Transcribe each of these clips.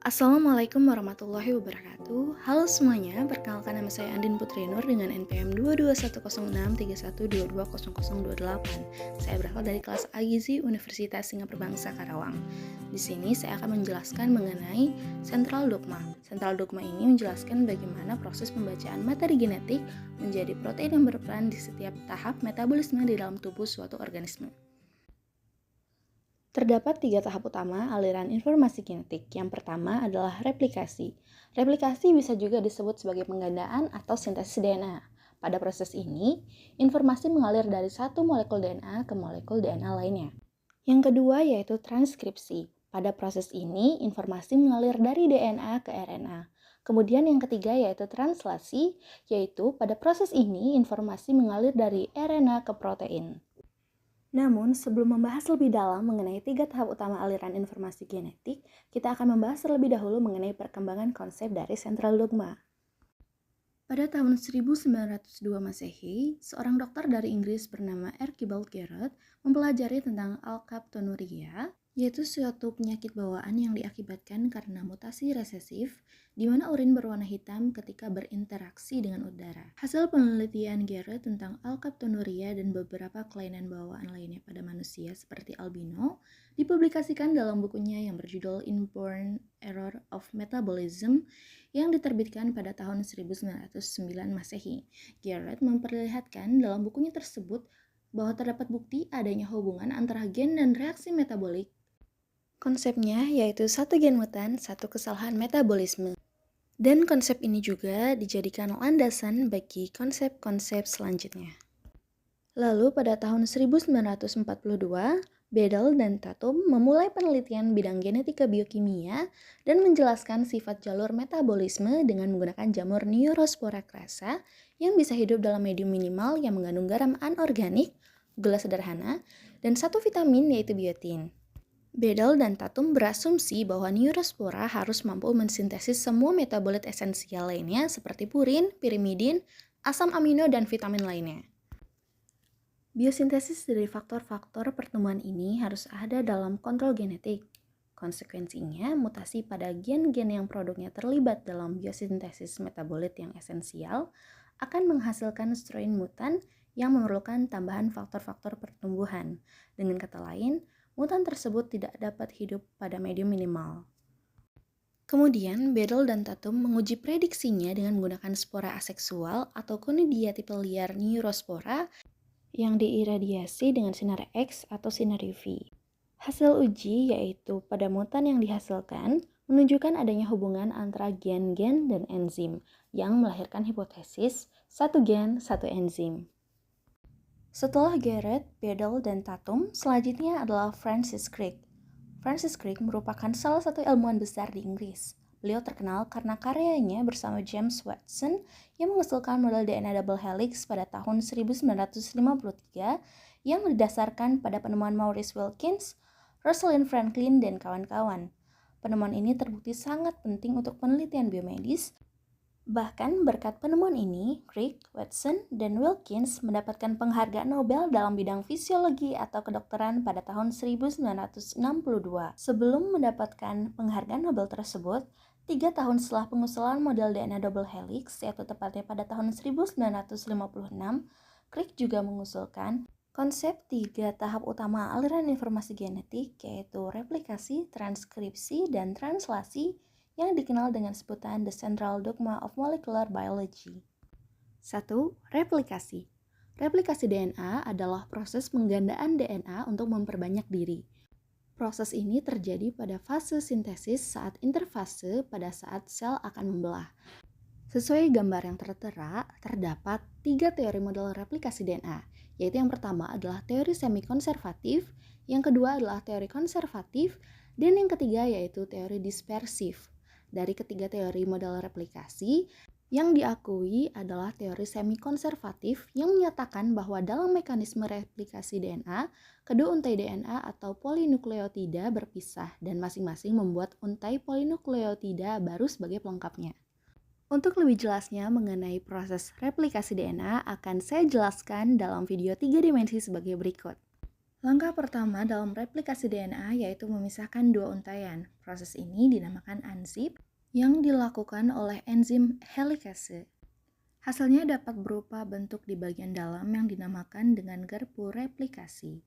Assalamualaikum warahmatullahi wabarakatuh. Halo semuanya, perkenalkan nama saya Andin Putri Nur dengan NPM 2210631220028. Saya berasal dari kelas A Gizi Universitas Singapura Bangsa Karawang. Di sini saya akan menjelaskan mengenai sentral dogma. Sentral dogma ini menjelaskan bagaimana proses pembacaan materi genetik menjadi protein yang berperan di setiap tahap metabolisme di dalam tubuh suatu organisme. Terdapat 3 tahap utama aliran informasi genetik. Yang pertama adalah replikasi. Replikasi bisa juga disebut sebagai penggandaan atau sintesis DNA. Pada proses ini, informasi mengalir dari satu molekul DNA ke molekul DNA lainnya. Yang kedua yaitu transkripsi. Pada proses ini, informasi mengalir dari DNA ke RNA. Kemudian yang ketiga yaitu translasi, yaitu pada proses ini informasi mengalir dari RNA ke protein. Namun, sebelum membahas lebih dalam mengenai 3 tahap utama aliran informasi genetik, kita akan membahas terlebih dahulu mengenai perkembangan konsep dari sentral dogma. Pada tahun 1902 Masehi, seorang dokter dari Inggris bernama Archibald Garrett mempelajari tentang alkaptonuria, yaitu suatu penyakit bawaan yang diakibatkan karena mutasi resesif, di mana urin berwarna hitam ketika berinteraksi dengan udara. Hasil penelitian Garrett tentang alkaptonuria dan beberapa kelainan bawaan lainnya pada manusia seperti albino dipublikasikan dalam bukunya yang berjudul Inborn Error of Metabolism yang diterbitkan pada tahun 1909 Masehi. Garrett memperlihatkan dalam bukunya tersebut bahwa terdapat bukti adanya hubungan antara gen dan reaksi metabolik. Konsepnya yaitu satu gen mutan, satu kesalahan metabolisme. Dan konsep ini juga dijadikan landasan bagi konsep-konsep selanjutnya. Lalu pada tahun 1942, Bedel dan Tatum memulai penelitian bidang genetika biokimia dan menjelaskan sifat jalur metabolisme dengan menggunakan jamur Neurospora crassa yang bisa hidup dalam medium minimal yang mengandung garam anorganik, gula sederhana, dan satu vitamin yaitu biotin. Bedel dan Tatum berasumsi bahwa Neurospora harus mampu mensintesis semua metabolit esensial lainnya seperti purin, pirimidin, asam amino, dan vitamin lainnya. Biosintesis dari faktor-faktor pertumbuhan ini harus ada dalam kontrol genetik. Konsekuensinya, mutasi pada gen-gen yang produknya terlibat dalam biosintesis metabolit yang esensial akan menghasilkan strain mutan yang memerlukan tambahan faktor-faktor pertumbuhan. Dengan kata lain, mutan tersebut tidak dapat hidup pada medium minimal. Kemudian, Bedel dan Tatum menguji prediksinya dengan menggunakan spora aseksual atau Conidia tipe liar Neurospora yang diiradiasi dengan sinar X atau sinar UV. Hasil uji yaitu pada mutan yang dihasilkan menunjukkan adanya hubungan antara gen-gen dan enzim yang melahirkan hipotesis satu gen, satu enzim. Setelah Garrett, Bedel, dan Tatum, selanjutnya adalah Francis Crick. Francis Crick merupakan salah satu ilmuwan besar di Inggris. Beliau terkenal karena karyanya bersama James Watson yang mengusulkan model DNA double helix pada tahun 1953 yang didasarkan pada penemuan Maurice Wilkins, Rosalind Franklin, dan kawan-kawan. Penemuan ini terbukti sangat penting untuk penelitian biomedis. Bahkan berkat penemuan ini, Crick, Watson, dan Wilkins mendapatkan penghargaan Nobel dalam bidang fisiologi atau kedokteran pada tahun 1962. Sebelum mendapatkan penghargaan Nobel tersebut, 3 tahun setelah pengusulan model DNA double helix, yaitu tepatnya pada tahun 1956, Crick juga mengusulkan konsep 3 tahap utama aliran informasi genetik, yaitu replikasi, transkripsi, dan translasi, yang dikenal dengan sebutan The Central Dogma of Molecular Biology. 1. Replikasi. Replikasi DNA adalah proses penggandaan DNA untuk memperbanyak diri. Proses ini terjadi pada fase sintesis saat interfase pada saat sel akan membelah. Sesuai gambar yang tertera, terdapat 3 teori model replikasi DNA, yaitu yang pertama adalah teori semi-konservatif, yang kedua adalah teori konservatif, dan yang ketiga yaitu teori dispersif. Dari ketiga teori model replikasi, yang diakui adalah teori semi-konservatif yang menyatakan bahwa dalam mekanisme replikasi DNA, kedua untai DNA atau polinukleotida berpisah dan masing-masing membuat untai polinukleotida baru sebagai pelengkapnya. Untuk lebih jelasnya mengenai proses replikasi DNA akan saya jelaskan dalam video 3 dimensi sebagai berikut. Langkah pertama dalam replikasi DNA yaitu memisahkan dua untaian. Proses ini dinamakan unzip yang dilakukan oleh enzim helikase. Hasilnya dapat berupa bentuk di bagian dalam yang dinamakan dengan garpu replikasi.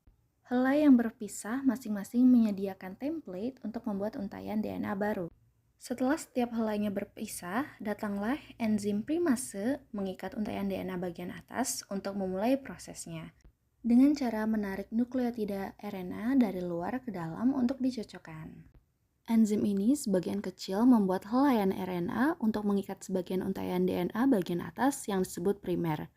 Helai yang berpisah masing-masing menyediakan template untuk membuat untaian DNA baru. Setelah setiap helainya berpisah, datanglah enzim primase mengikat untaian DNA bagian atas untuk memulai prosesnya dengan cara menarik nukleotida RNA dari luar ke dalam untuk dicocokkan. Enzim ini sebagian kecil membuat helaian RNA untuk mengikat sebagian untaian DNA bagian atas yang disebut primer.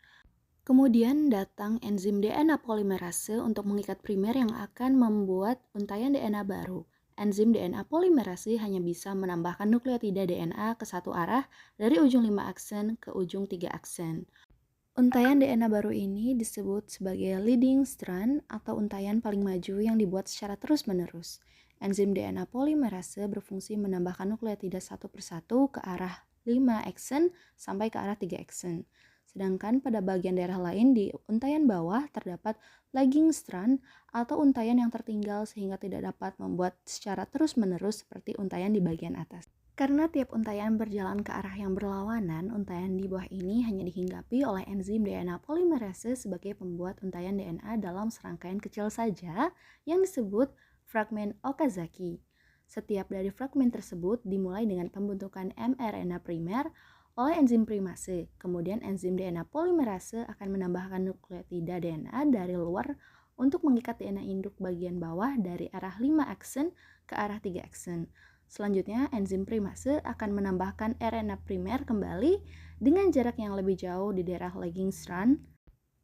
Kemudian datang enzim DNA polimerase untuk mengikat primer yang akan membuat untaian DNA baru. Enzim DNA polimerase hanya bisa menambahkan nukleotida DNA ke satu arah dari ujung 5 aksen ke ujung 3 aksen. Untaian DNA baru ini disebut sebagai leading strand atau untaian paling maju yang dibuat secara terus-menerus. Enzim DNA polimerase berfungsi menambahkan nukleotida satu persatu ke arah 5 aksen sampai ke arah 3 aksen. Sedangkan pada bagian daerah lain di untaian bawah terdapat lagging strand atau untaian yang tertinggal sehingga tidak dapat membuat secara terus-menerus seperti untaian di bagian atas. Karena tiap untaian berjalan ke arah yang berlawanan, untaian di bawah ini hanya dihinggapi oleh enzim DNA polimerase sebagai pembuat untaian DNA dalam serangkaian kecil saja yang disebut fragmen Okazaki. Setiap dari fragmen tersebut dimulai dengan pembentukan mRNA primer oleh enzim primase. Kemudian enzim DNA polimerase akan menambahkan nukleotida DNA dari luar untuk mengikat DNA induk bagian bawah dari arah 5 aksen ke arah 3 aksen. Selanjutnya, enzim primase akan menambahkan RNA primer kembali dengan jarak yang lebih jauh di daerah lagging strand.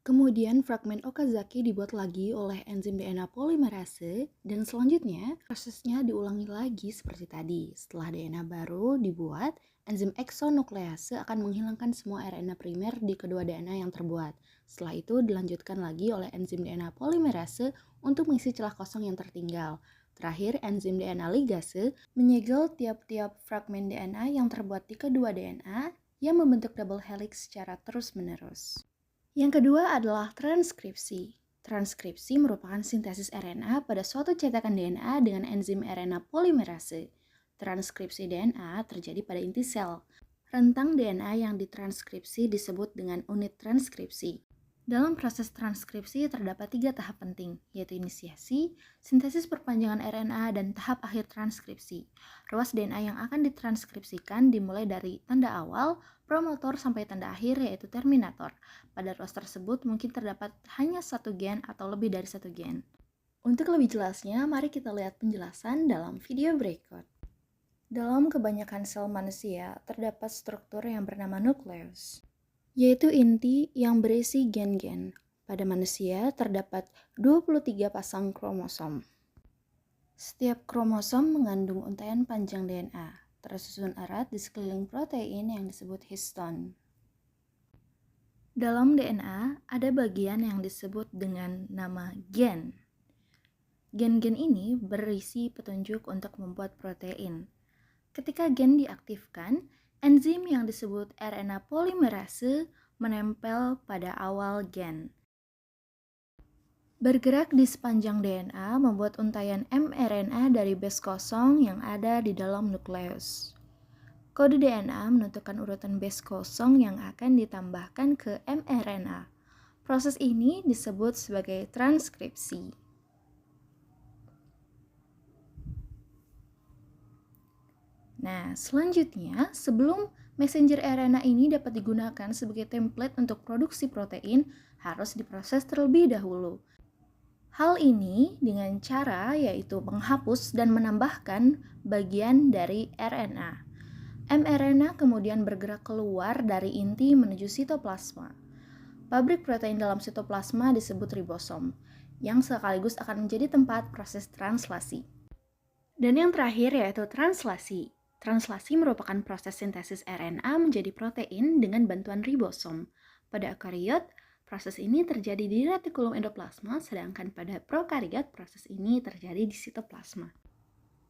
Kemudian, fragmen Okazaki dibuat lagi oleh enzim DNA polimerase dan selanjutnya prosesnya diulangi lagi seperti tadi. Setelah DNA baru dibuat, enzim exonuklease akan menghilangkan semua RNA primer di kedua DNA yang terbuat. Setelah itu dilanjutkan lagi oleh enzim DNA polimerase untuk mengisi celah kosong yang tertinggal. Terakhir, enzim DNA ligase menyegel tiap-tiap fragmen DNA yang terbuat di kedua DNA yang membentuk double helix secara terus-menerus. Yang kedua adalah transkripsi. Transkripsi merupakan sintesis RNA pada suatu cetakan DNA dengan enzim RNA polimerase. Transkripsi DNA terjadi pada inti sel. Rentang DNA yang ditranskripsi disebut dengan unit transkripsi. Dalam proses transkripsi terdapat 3 tahap penting, yaitu inisiasi, sintesis perpanjangan RNA, dan tahap akhir transkripsi. Ruas DNA yang akan ditranskripsikan dimulai dari tanda awal, promotor, sampai tanda akhir, yaitu terminator. Pada ruas tersebut mungkin terdapat hanya satu gen atau lebih dari satu gen. Untuk lebih jelasnya, mari kita lihat penjelasan dalam video berikut. Dalam kebanyakan sel manusia, terdapat struktur yang bernama nukleus, yaitu inti yang berisi gen-gen. Pada manusia terdapat 23 pasang kromosom. Setiap kromosom mengandung untaian panjang DNA, tersusun erat di sekeliling protein yang disebut histone. Dalam DNA ada bagian yang disebut dengan nama gen. Gen-gen ini berisi petunjuk untuk membuat protein. Ketika gen diaktifkan, enzim yang disebut RNA polimerase menempel pada awal gen. Bergerak di sepanjang DNA membuat untaian mRNA dari base kosong yang ada di dalam nukleus. Kode DNA menentukan urutan base kosong yang akan ditambahkan ke mRNA. Proses ini disebut sebagai transkripsi. Nah, selanjutnya, sebelum messenger RNA ini dapat digunakan sebagai template untuk produksi protein, harus diproses terlebih dahulu. Hal ini dengan cara yaitu menghapus dan menambahkan bagian dari RNA. mRNA kemudian bergerak keluar dari inti menuju sitoplasma. Pabrik protein dalam sitoplasma disebut ribosom, yang sekaligus akan menjadi tempat proses translasi. Dan yang terakhir yaitu translasi. Translasi merupakan proses sintesis RNA menjadi protein dengan bantuan ribosom. Pada eukariot, proses ini terjadi di retikulum endoplasma, sedangkan pada prokariot proses ini terjadi di sitoplasma.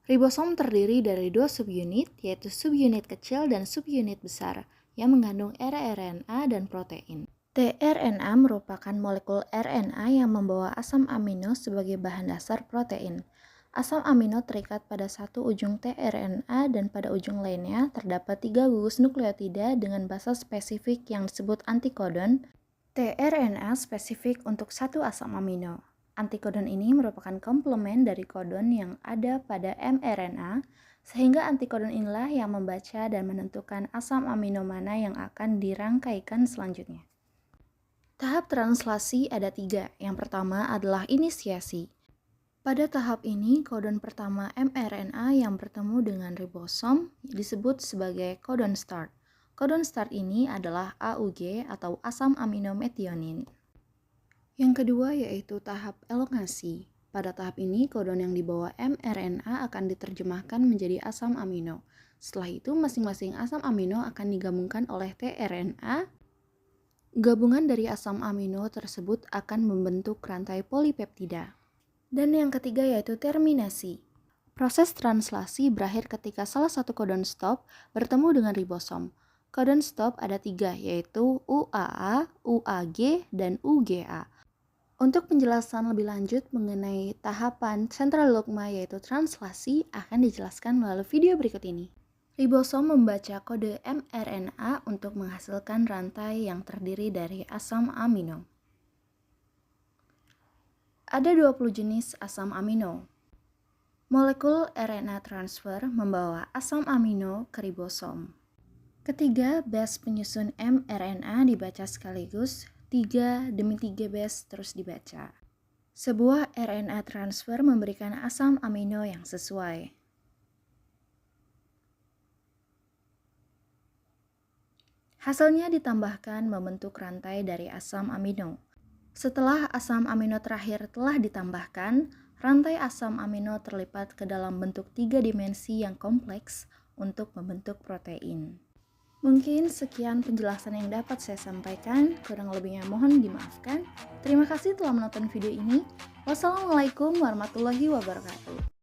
Ribosom terdiri dari 2 subunit, yaitu subunit kecil dan subunit besar, yang mengandung rRNA dan protein. tRNA merupakan molekul RNA yang membawa asam amino sebagai bahan dasar protein. Asam amino terikat pada satu ujung tRNA dan pada ujung lainnya terdapat 3 gugus nukleotida dengan basa spesifik yang disebut antikodon. tRNA spesifik untuk satu asam amino. Antikodon ini merupakan komplement dari kodon yang ada pada mRNA, sehingga antikodon inilah yang membaca dan menentukan asam amino mana yang akan dirangkaikan selanjutnya. Tahap translasi ada 3. Yang pertama adalah inisiasi. Pada tahap ini, kodon pertama mRNA yang bertemu dengan ribosom disebut sebagai kodon start. Kodon start ini adalah AUG atau asam amino metionin. Yang kedua yaitu tahap elongasi. Pada tahap ini, kodon yang dibawa mRNA akan diterjemahkan menjadi asam amino. Setelah itu, masing-masing asam amino akan digabungkan oleh tRNA. Gabungan dari asam amino tersebut akan membentuk rantai polipeptida. Dan yang ketiga yaitu terminasi. Proses translasi berakhir ketika salah satu kodon stop bertemu dengan ribosom. Kodon stop ada 3 yaitu UAA, UAG, dan UGA. Untuk penjelasan lebih lanjut mengenai tahapan sentralogma yaitu translasi akan dijelaskan melalui video berikut ini. Ribosom membaca kode mRNA untuk menghasilkan rantai yang terdiri dari asam amino. Ada 20 jenis asam amino. Molekul RNA transfer membawa asam amino ke ribosom. Ketiga base penyusun mRNA dibaca sekaligus, 3 demi 3 base terus dibaca. Sebuah RNA transfer memberikan asam amino yang sesuai. Hasilnya ditambahkan membentuk rantai dari asam amino. Setelah asam amino terakhir telah ditambahkan, rantai asam amino terlipat ke dalam bentuk 3 dimensi yang kompleks untuk membentuk protein. Mungkin sekian penjelasan yang dapat saya sampaikan, kurang lebihnya mohon dimaafkan. Terima kasih telah menonton video ini. Wassalamualaikum warahmatullahi wabarakatuh.